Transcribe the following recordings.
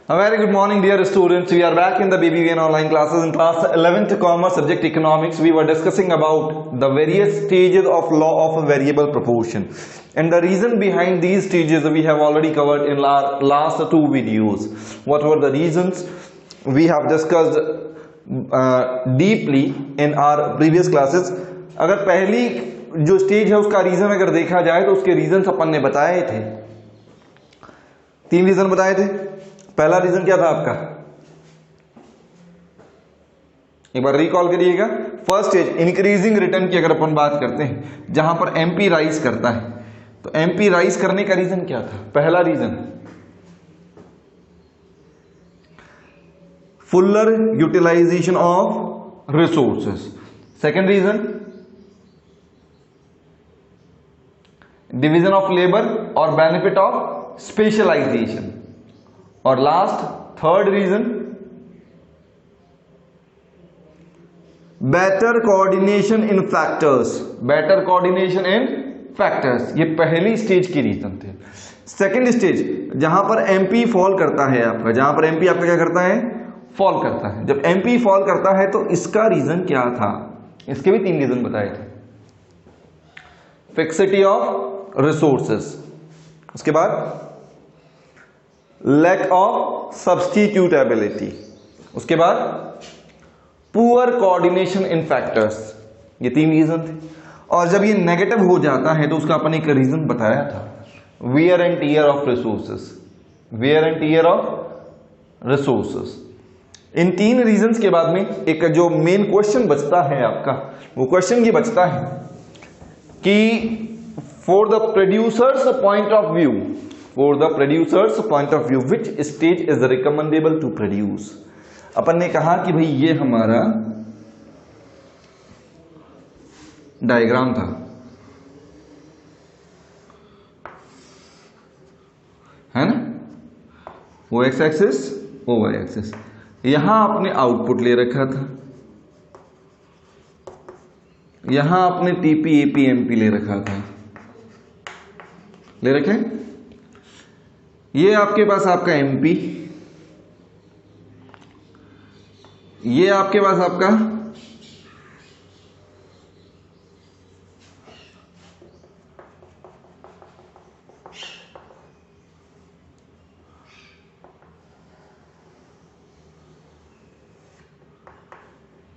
A very good morning, dear students. We are back in the BBVN online classes. In class 11th commerce subject economics, we were discussing about the various stages of law of variable proportion. And the reason behind these stages we have already covered in our last two videos. What were the reasons? We have discussed deeply in our previous classes. अगर पहली जो stage है उसका reason अगर देखा जाए तो उसके रीजन अपन ने बताए थे, 3 रीजन बताए थे। पहला रीजन क्या था आपका, एक बार रिकॉल करिएगा। फर्स्ट स्टेज इंक्रीजिंग रिटर्न की अगर अपन बात करते हैं, जहां पर एमपी राइज करता है, तो एमपी राइज करने का रीजन क्या था? पहला reason fuller utilisation of resources. Second reason division of labour और बेनिफिट ऑफ स्पेशलाइजेशन। और last third reason better coordination in factors. Better coordination in factors, ये पहली स्टेज की रीजन थे। सेकेंड स्टेज जहां पर एमपी फॉल करता है आपका, जहां पर एमपी आपका क्या करता है? फॉल करता है। जब एमपी फॉल करता है तो इसका रीजन क्या था? इसके भी 3 रीजन बताए थे। फिक्सिटी ऑफ रिसोर्सेस, उसके बाद लैक ऑफ सब्स्टिट्यूटेबिलिटी, उसके बाद पुअर कोऑर्डिनेशन इन फैक्टर्स। ये 3 रीजन थे। और जब ये नेगेटिव हो जाता है तो उसका अपन एक रीजन बताया था, wear and tear of resources. Wear and tear of resources. इन 3 रीजंस के बाद में एक जो मेन क्वेश्चन बचता है आपका, वो क्वेश्चन ये बचता है कि for the producers point of view, for the producers point of view which stage is recommendable to produce. अपन ने कहा कि भाई ये हमारा डायग्राम था, है ना, वो एक्स एक्सिस वो वाई एक्सिस। यहां आपने आउटपुट ले रखा था, यहां आपने टीपी एपी एमपी ले रखा था, ले रखे। ये आपके पास आपका एमपी, ये आपके पास आपका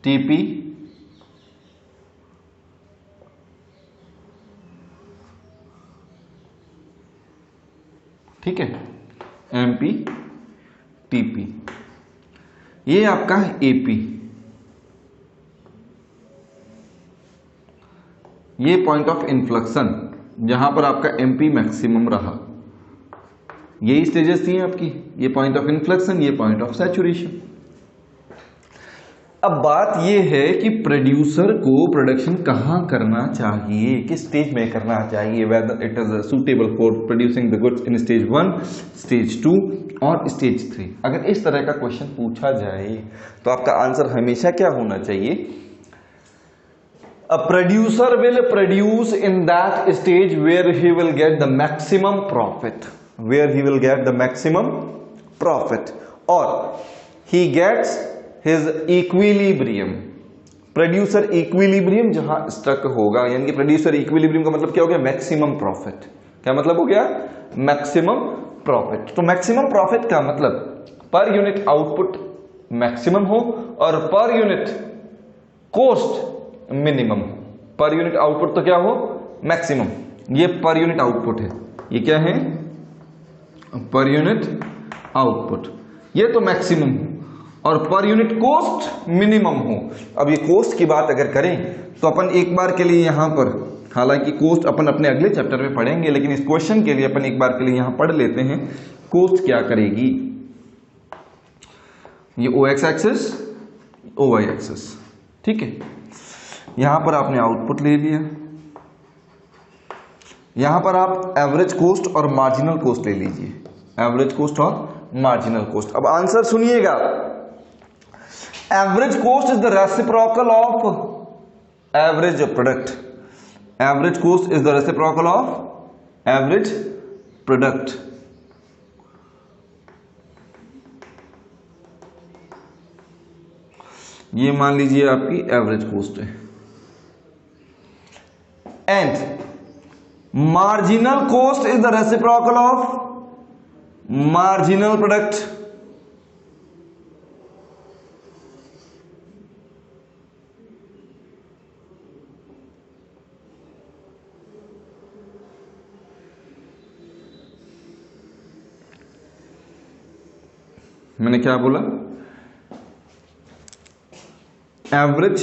टीपी, ठीक है, एमपी, टीपी, ये आपका एपी, ये पॉइंट ऑफ इन्फ्लेक्शन जहां पर आपका एमपी मैक्सिमम रहा। यही स्टेजेस थी आपकी, ये पॉइंट ऑफ इन्फ्लेक्शन, ये पॉइंट ऑफ सैचुरेशन। अब बात यह है कि प्रोड्यूसर को प्रोडक्शन कहां करना चाहिए, किस स्टेज में करना चाहिए, whether it is suitable for producing the goods in stage 1, stage 2 और स्टेज 3। अगर इस तरह का क्वेश्चन पूछा जाए तो आपका आंसर हमेशा क्या होना चाहिए? A producer will produce in that stage where he will get the maximum profit, where he will get the maximum profit, और he gets his equilibrium. Producer equilibrium जहां स्टक होगा, यानी कि प्रोड्यूसर इक्विलिब्रियम का मतलब क्या हो गया? Maximum profit. क्या मतलब हो गया? Maximum profit. तो मैक्सिमम प्रॉफिट का मतलब पर यूनिट आउटपुट मैक्सिमम हो और per unit cost minimum. Per unit output तो क्या हो? मैक्सिमम। ये पर यूनिट आउटपुट है, ये क्या है? Per unit output. ये तो मैक्सिमम हो और पर यूनिट कॉस्ट मिनिमम हो। अब ये कॉस्ट की बात अगर करें तो अपन एक बार के लिए यहां पर, हालांकि कॉस्ट अपन अपने अगले चैप्टर में पढ़ेंगे, लेकिन इस क्वेश्चन के लिए अपन एक बार के लिए यहां पढ़ लेते हैं। कॉस्ट क्या करेगी? ये O X axis, O Y axis, ठीक है। यहां पर आपने आउटपुट ले लिया, यहां पर आप एवरेज कॉस्ट और मार्जिनल कॉस्ट ले लीजिए, एवरेज कॉस्ट और मार्जिनल कॉस्ट। अब आंसर सुनिएगा, average cost is the reciprocal of average product. Average cost is the reciprocal of average product. ये मान लीजिए आपकी एवरेज कॉस्ट है। And marginal cost is the reciprocal of marginal product मैंने क्या बोला, average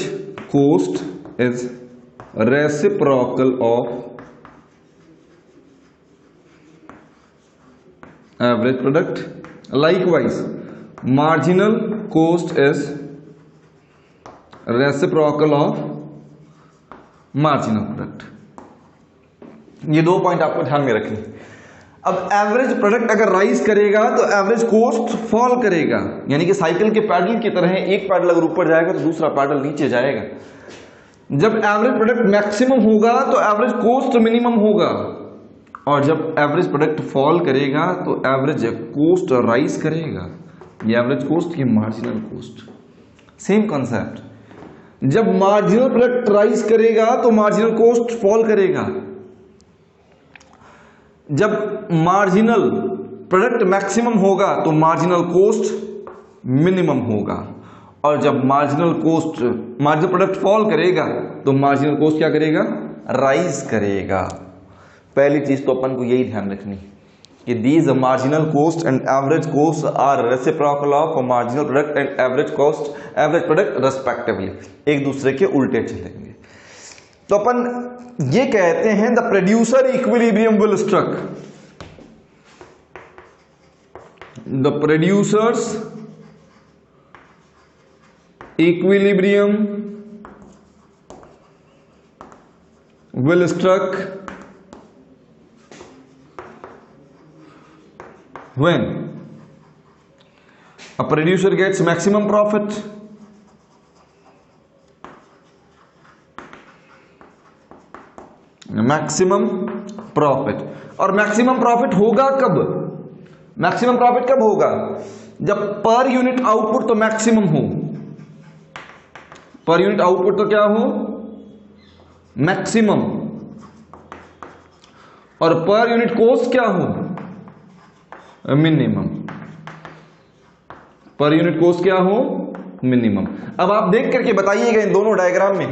cost is reciprocal of average product, likewise marginal cost is reciprocal of marginal product. ये दो पॉइंट आपको ध्यान में रखनी। अब एवरेज प्रोडक्ट अगर राइज करेगा तो एवरेज कॉस्ट फॉल करेगा, यानी कि साइकिल के पैडल की तरह एक पैडल अगर ऊपर जाएगा तो दूसरा पैडल नीचे जाएगा। जब एवरेज प्रोडक्ट मैक्सिमम होगा तो एवरेज कॉस्ट मिनिमम होगा, और जब एवरेज प्रोडक्ट फॉल करेगा तो एवरेज कॉस्ट राइज करेगा। ये एवरेज कॉस्ट, ये मार्जिनल कॉस्ट, सेम कॉन्सेप्ट। जब मार्जिनल प्रोडक्ट राइज करेगा तो मार्जिनल कॉस्ट फॉल करेगा। जब मार्जिनल प्रोडक्ट मैक्सिमम होगा तो मार्जिनल कॉस्ट मिनिमम होगा, और जब मार्जिनल प्रोडक्ट फॉल करेगा तो मार्जिनल कॉस्ट क्या करेगा, राइज करेगा। पहली चीज तो अपन को यही ध्यान रखनी कि these marginal cost and average cost are reciprocal of marginal product and average product respectively, एक दूसरे के उल्टे चलेंगे। तो अपन ये कहते हैं the producer equilibrium will struck, the producers equilibrium will struck when a producer gets maximum profit और मैक्सिमम प्रॉफिट होगा कब, मैक्सिमम प्रॉफिट कब होगा, जब पर यूनिट आउटपुट तो मैक्सिमम हो, पर यूनिट आउटपुट तो क्या हो, मैक्सिमम, और पर यूनिट कॉस्ट क्या हो, मिनिमम। पर यूनिट कॉस्ट क्या हो, मिनिमम। अब आप देख करके बताइएगा इन दोनों डायग्राम में,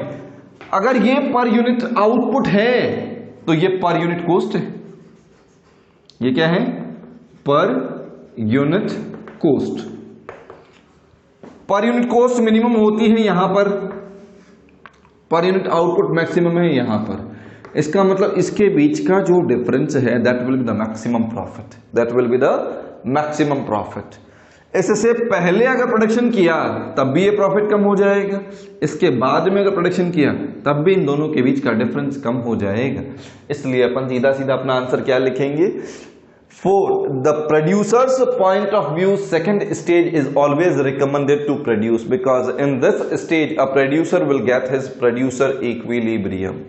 अगर ये पर यूनिट आउटपुट है तो ये पर यूनिट कॉस्ट है, ये क्या है, per unit cost. Per unit cost minimum होती है यहां पर यूनिट आउटपुट मैक्सिमम है यहां पर। इसका मतलब इसके बीच का जो डिफरेंस है that will be the maximum profit, that will be the maximum profit. इससे पहले अगर प्रोडक्शन किया तब भी ये प्रॉफिट कम हो जाएगा, इसके बाद में अगर प्रोडक्शन किया तब भी इन दोनों के बीच का डिफरेंस कम हो जाएगा। इसलिए अपन सीधा सीधा अपना आंसर क्या लिखेंगे, for the producers point of view second stage is always recommended to produce because in this stage a producer will get his producer equilibrium.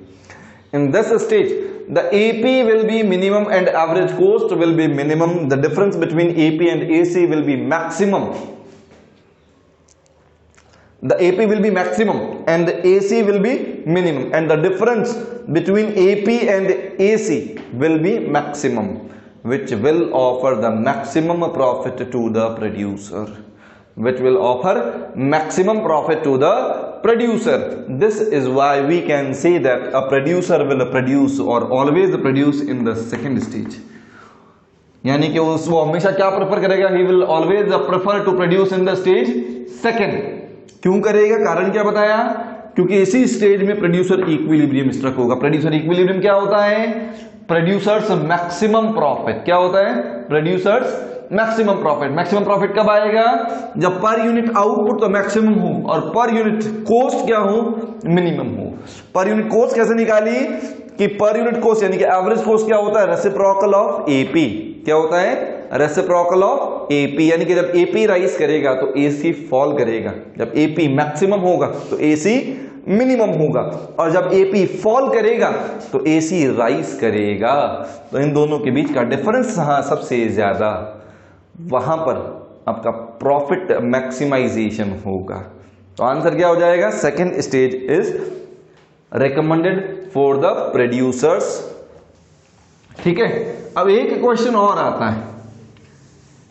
In this stage, the AP will be minimum and average cost will be minimum. The difference between AP and AC will be maximum. The AP will be maximum and the AC will be minimum. And the difference between AP and AC will be maximum, which will offer the maximum profit to the producer. Which will offer maximum profit to the producer. This is why we can say that a producer will produce or always produce in the second stage. यानी कि वो हमेशा क्या prefer करेगा, he will always prefer to produce in the stage second. क्यों करेगा, कारण क्या बताया, क्योंकि इसी स्टेज में प्रोड्यूसर इक्विलिब्रियम स्ट्रक होगा। प्रोड्यूसर इक्विलिब्रियम क्या होता है, प्रोड्यूसर्स मैक्सिमम प्रॉफिट। क्या होता है, producers maximum profit. Maximum profit कब आएगा, जब पर यूनिट आउटपुट तो मैक्सिमम हो और पर यूनिट कॉस्ट क्या हो, मिनिमम हो। पर यूनिट कॉस्ट कैसे निकाली कि पर यूनिट कॉस्ट यानी कि एवरेज कॉस्ट क्या होता है, रेसिप्रोकल ऑफ एपी। क्या होता है, रेसिप्रोकल ऑफ एपी, यानी कि जब एपी राइज करेगा तो एसी फॉल करेगा, जब एपी मैक्सिमम होगा तो एसी मिनिमम होगा, और जब एपी फॉल करेगा तो एसी राइज करेगा। तो इन दोनों के बीच का डिफरेंस सबसे ज्यादा, वहां पर आपका प्रॉफिट मैक्सिमाइजेशन होगा। तो आंसर क्या हो जाएगा? Second stage is recommended for the producers. ठीक है, अब एक क्वेश्चन और आता है,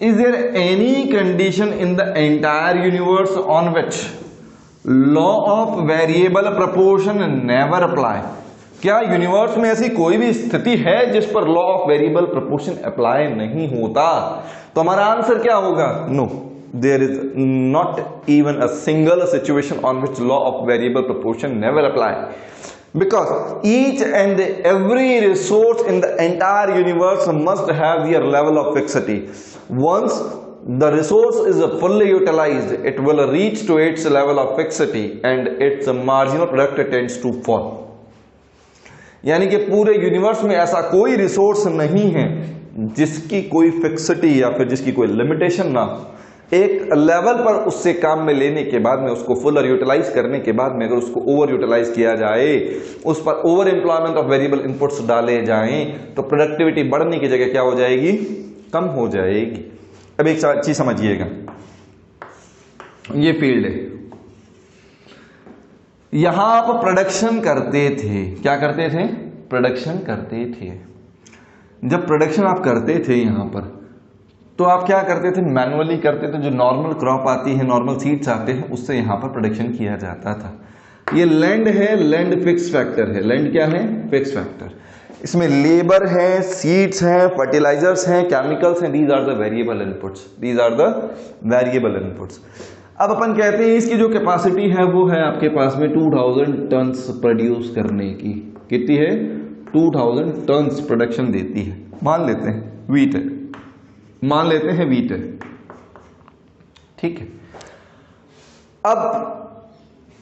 is there any condition in the entire universe on which law of variable proportion never apply? क्या यूनिवर्स में ऐसी कोई भी स्थिति है जिस पर law of variable proportion apply नहीं होता? तो हमारा आंसर क्या होगा? No, there is not even a single situation on which law of variable proportion never apply, because each and every resource in the entire universe must have their level of fixity. Once the resource is fully utilized, it will reach to its level of fixity and its marginal product tends to fall. यानी कि पूरे universe में ऐसा कोई resource नहीं है जिसकी कोई फिक्सिटी या फिर जिसकी कोई लिमिटेशन ना हो। एक लेवल पर उससे काम में लेने के बाद में, उसको फुल यूटिलाइज करने के बाद में अगर उसको ओवर यूटिलाइज किया जाए, उस पर over employment of variable inputs डाले जाएं, तो प्रोडक्टिविटी बढ़ने की जगह क्या हो जाएगी? कम हो जाएगी। अब एक चीज समझिएगा, ये फील्ड है, यहां आप प्रोडक्शन करते थे। क्या करते थे? प्रोडक्शन करते थे। जब प्रोडक्शन आप करते थे यहां पर, तो आप क्या करते थे? मैनुअली करते थे। जो नॉर्मल क्रॉप आती है, नॉर्मल सीड्स आते हैं, उससे यहां पर प्रोडक्शन किया जाता था। ये लैंड है, लैंड फिक्स फैक्टर है। लैंड क्या है? Fix factor. इसमें लेबर है, सीड्स हैं, फर्टिलाइजर्स हैं, केमिकल्स हैं। These are the variable inputs. These are the variable inputs. अब अपन कहते हैं इसकी जो कैपेसिटी है वो है आपके पास में 2000 टन्स प्रोड्यूस करने की। कितनी है? 2000 टन्स प्रोडक्शन देती है। मान लेते हैं व्हीट है, मान लेते हैं व्हीट है, ठीक है। अब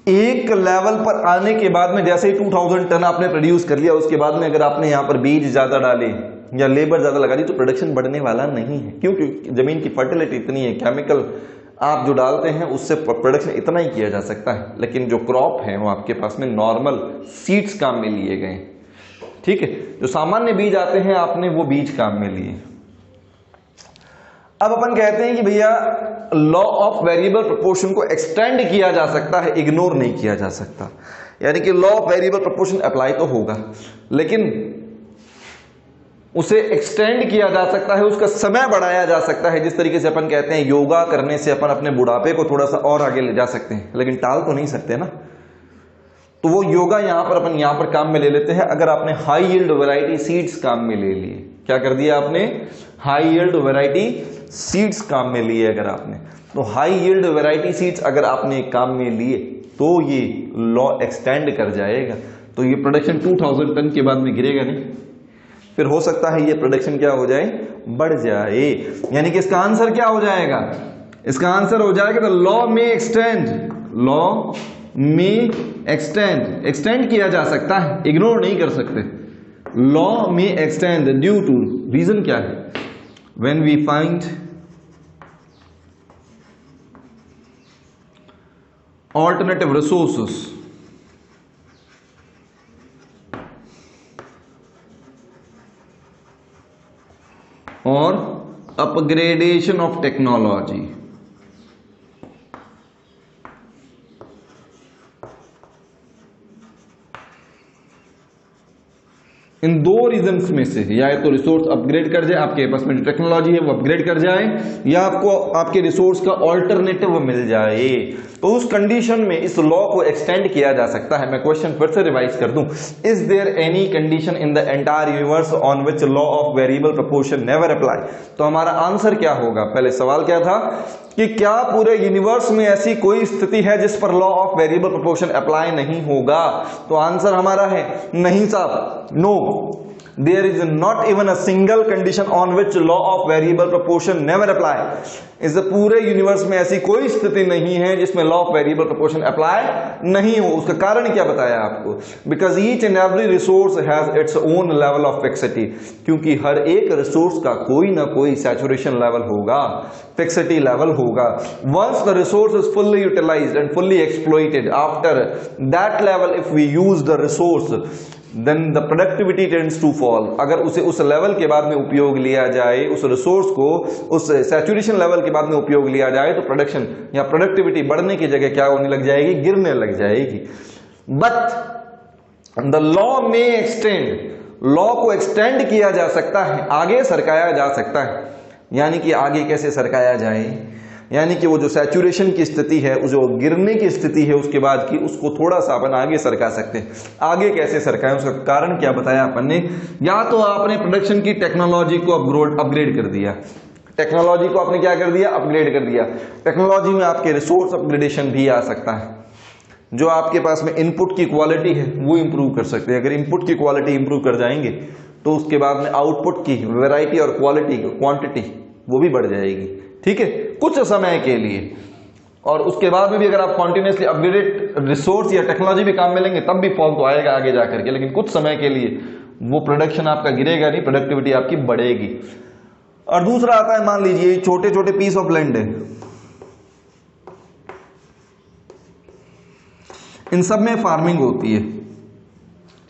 एक लेवल पर आने के बाद में जैसे ही 2000 टन आपने प्रोड्यूस कर लिया, उसके बाद में अगर आपने यहां पर बीज ज्यादा डाले या लेबर ज्यादा लगा दी, तो प्रोडक्शन बढ़ने वाला नहीं है। क्योंकि जमीन की फर्टिलिटी इतनी है, केमिकल आप जो डालते हैं उससे प्रोडक्शन इतना ही किया जा सकता है। लेकिन जो क्रॉप है वो आपके पास में नॉर्मल सीड्स काम में लिए गए, ठीक है। जो सामान्य बीज आते हैं आपने वो बीज काम में लिए। अब अपन कहते हैं कि भैया लॉ ऑफ वेरिएबल प्रोपोर्शन को एक्सटेंड किया जा सकता है, इग्नोर नहीं किया जा सकता। यानी कि law of variable proportion apply तो होगा, लेकिन उसे एक्सटेंड किया जा सकता है, उसका समय बढ़ाया जा सकता है। जिस तरीके से अपन कहते हैं योगा करने से अपन अपने बुढ़ापे को थोड़ा सा और आगे ले जा सकते हैं, लेकिन टाल तो नहीं सकते ना। तो वो योगा यहां पर अपन यहां पर काम में ले लेते हैं। अगर आपने हाई यील्ड वैरायटी सीड्स काम में ले लिए, क्या कर दिया आपने? हाई यील्ड वैरायटी सीड्स काम में लिए। अगर आपने तो हाई यील्ड वैरायटी सीड्स अगर आपने काम में लिए, तो ये लॉ एक्सटेंड कर जाएगा। तो ये प्रोडक्शन 2000 टन के बाद में गिरेगा नहीं, फिर हो सकता है ये प्रोडक्शन क्या हो जाए? बढ़ जाए। यानी कि इसका आंसर क्या हो जाएगा? इसका आंसर हो जाएगा the law may extend, law may extend, extend किया जा सकता है, इग्नोर नहीं कर सकते। Law may extend due to, reason क्या है? When we find alternative resources और अपग्रेडेशन ऑफ टेक्नोलॉजी, इन दो रीजंस में से या तो रिसोर्स अपग्रेड कर जाए, आपके पास में जो टेक्नोलॉजी है वो अपग्रेड कर जाए, या आपको आपके रिसोर्स का ऑल्टरनेटिव मिल जाए, तो उस कंडीशन में इस लॉ को एक्सटेंड किया जा सकता है। मैं क्वेश्चन फिर से रिवाइज कर दूं, is there any condition in the entire universe on which law of variable proportion never apply? तो हमारा आंसर क्या होगा? पहले सवाल क्या था कि क्या पूरे यूनिवर्स में ऐसी कोई स्थिति है जिस पर law of variable proportion apply नहीं होगा? तो आंसर हमारा है नहीं साहब, no, there is not even a single condition on which law of variable proportion never apply। इस पूरे यूनिवर्स में ऐसी कोई स्थिति नहीं है जिसमें law of variable proportion apply नहीं हो। उसका कारण क्या बताया आपको? Because each and every resource has its own level of fixity, क्योंकि हर एक रिसोर्स का कोई ना कोई सैचुरेशन लेवल होगा, फिक्सिटी लेवल होगा। Once the resource is fully utilised and fully exploited, after that level if we use the resource, then the productivity tends to fall. अगर उसे उस लेवल के बाद में उपयोग लिया जाए, उस रिसोर्स को उस सैचुरेशन लेवल के बाद में उपयोग लिया जाए, तो प्रोडक्शन या प्रोडक्टिविटी बढ़ने की जगह क्या होने लग जाएगी, गिरने लग जाएगी। But the law may extend, law को एक्सटेंड किया जा सकता है, आगे सरकाया जा सकता है। यानी कि आगे कैसे सरकाया जाए, यानी कि वो जो सैचुरेशन की स्थिति है, जो गिरने की स्थिति है उसके बाद की, उसको थोड़ा सा अपन आगे सरका सकते हैं। आगे कैसे सरकाएं, उसका कारण क्या बताया अपन ने, या तो आपने प्रोडक्शन की टेक्नोलॉजी को अपग्रेड कर दिया, टेक्नोलॉजी को आपने क्या कर दिया, अपग्रेड कर दिया। टेक्नोलॉजी में आपके रिसोर्स अपग्रेडेशन भी आ सकता है, जो आपके पास में इनपुट की क्वालिटी है वो इंप्रूव कर सकते हैं। अगर इनपुट की क्वालिटी इंप्रूव कर जाएंगे तो उसके बाद में आउटपुट की वैरायटी और क्वालिटी, क्वांटिटी वो भी बढ़ जाएगी, ठीक है, कुछ समय के लिए। और उसके बाद में भी अगर आप कॉन्टिन्यूसली अपग्रेडेड रिसोर्स या टेक्नोलॉजी भी काम में लेंगे तब भी फॉल तो आएगा आगे जाकर के, लेकिन कुछ समय के लिए वो प्रोडक्शन आपका गिरेगा नहीं, प्रोडक्टिविटी आपकी बढ़ेगी। और दूसरा आता है, मान लीजिए छोटे छोटे पीस ऑफ लैंड है, इन सब में फार्मिंग होती है,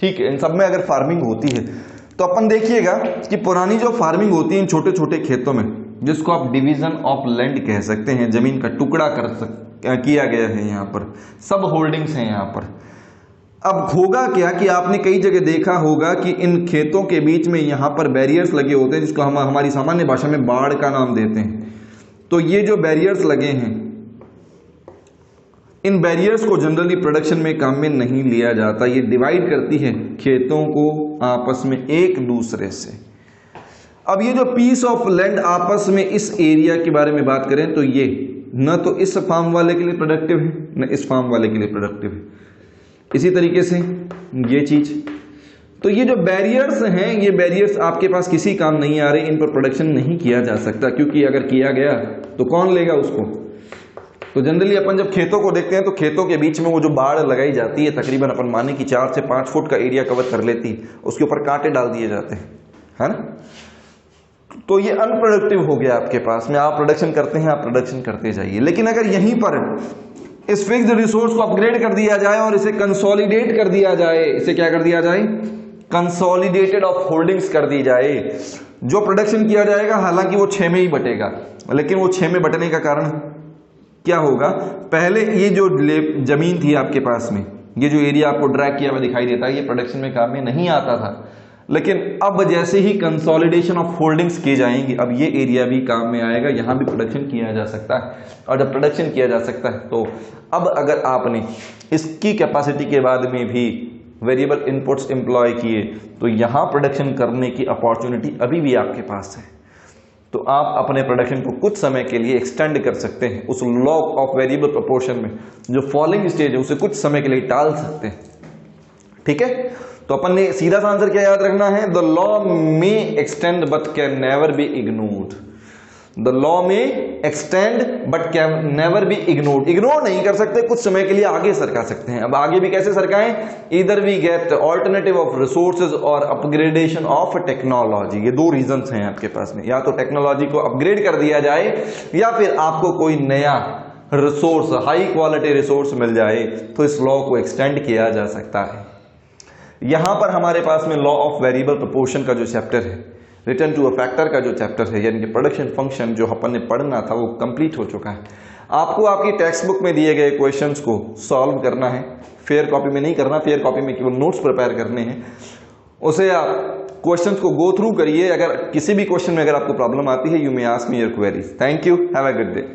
ठीक है, इन सब में अगर फार्मिंग होती है तो अपन देखिएगा कि पुरानी जो फार्मिंग होती है इन छोटे छोटे खेतों में, जिसको आप डिवीजन ऑफ लैंड कह सकते हैं, जमीन का टुकड़ा किया गया है, यहाँ पर सब होल्डिंग्स हैं यहाँ पर। अब होगा क्या कि आपने कई जगह देखा होगा कि इन खेतों के बीच में यहाँ पर बैरियर्स लगे होते हैं, जिसको हम हमारी सामान्य भाषा में बाड़ का नाम देते हैं। तो ये जो बैरियर्स लगे हैं, इन बैरियर्स को जनरली प्रोडक्शन में काम में नहीं लिया जाता। ये डिवाइड करती है खेतों को आपस में एक दूसरे से। अब ये जो पीस ऑफ लैंड आपस में इस एरिया के बारे में बात करें तो ये न तो इस फार्म वाले के लिए प्रोडक्टिव है न इस फार्म वाले के लिए प्रोडक्टिव है। इसी तरीके से ये चीज, तो ये जो बैरियर्स हैं, ये बैरियर्स आपके पास किसी काम नहीं आ रहे, इन पर प्रोडक्शन नहीं किया जा सकता, क्योंकि अगर किया गया तो कौन लेगा उसको। तो जनरली अपन जब खेतों को देखते हैं तो खेतों के बीच में वो जो बाड़ लगाई जाती है, तकरीबन अपन माने कि 4 से 5 फुट का एरिया कवर कर लेती है, उसके ऊपर कांटे डाल दिए जाते हैं, है ना। तो ये अनप्रोडक्टिव हो गया आपके पास में, आप प्रोडक्शन करते हैं, आप प्रोडक्शन करते जाइए। लेकिन अगर यहीं पर इस फिक्स्ड रिसोर्स को अपग्रेड कर दिया जाए और इसे कंसोलिडेट कर दिया जाए, इसे क्या कर दिया जाए, कंसोलिडेटेड ऑफ होल्डिंग्स कर दी जाए, जो प्रोडक्शन किया जाएगा हालांकि वो 6 में ही बटेगा, लेकिन वो 6 में बटने का कारण क्या होगा, पहले ये जो जमीन थी आपके पास में, ये जो एरिया आपको ड्रैग किया हुआ दिखाई देता है, ये प्रोडक्शन में काम में नहीं आता था। लेकिन अब जैसे ही कंसोलिडेशन ऑफ होल्डिंग्स की जाएंगी, अब ये एरिया भी काम में आएगा, यहां भी प्रोडक्शन किया जा सकता है। और जब प्रोडक्शन किया जा सकता है तो अब अगर आपने इसकी कैपेसिटी के बाद में भी वेरिएबल इनपुट्स एम्प्लॉय किए तो यहां प्रोडक्शन करने की अपॉर्चुनिटी अभी भी आपके पास है। तो आप अपने प्रोडक्शन को कुछ समय के लिए एक्सटेंड कर सकते हैं, उस लॉ ऑफ वेरिएबल प्रोपोर्शन में जो फॉलिंग स्टेज है उसे कुछ समय के लिए टाल सकते हैं, ठीक है। तो अपन ने सीधा सा आंसर क्या याद रखना है, the law may extend but can never be ignored. The law may extend but can never be ignored, ignore नहीं कर सकते, कुछ समय के लिए आगे सरका सकते हैं। अब आगे भी कैसे सरकाएं, इधर we get alternative of resources और अपग्रेडेशन ऑफ टेक्नोलॉजी। ये 2 रीजंस हैं आपके पास में, या तो टेक्नोलॉजी को अपग्रेड कर दिया जाए या फिर आपको कोई नया रिसोर्स, हाई क्वालिटी रिसोर्स मिल जाए, तो इस लॉ को एक्सटेंड किया जा सकता है। यहां पर हमारे पास में लॉ ऑफ वेरिएबल प्रोपोर्शन का जो चैप्टर है, रिटर्न टू अ फैक्टर का जो चैप्टर है, यानी कि प्रोडक्शन फंक्शन जो अपन ने पढ़ना था वो कंप्लीट हो चुका है। आपको आपकी टेक्स्ट बुक में दिए गए क्वेश्चंस को सॉल्व करना है, फेयर कॉपी में नहीं करना, फेयर कॉपी में केवल नोट्स प्रिपेयर करने हैं। उसे आप क्वेश्चंस को गो थ्रू करिए। अगर किसी भी क्वेश्चन में अगर आपको प्रॉब्लम आती है, you may ask me your queries. Thank you, have a good day.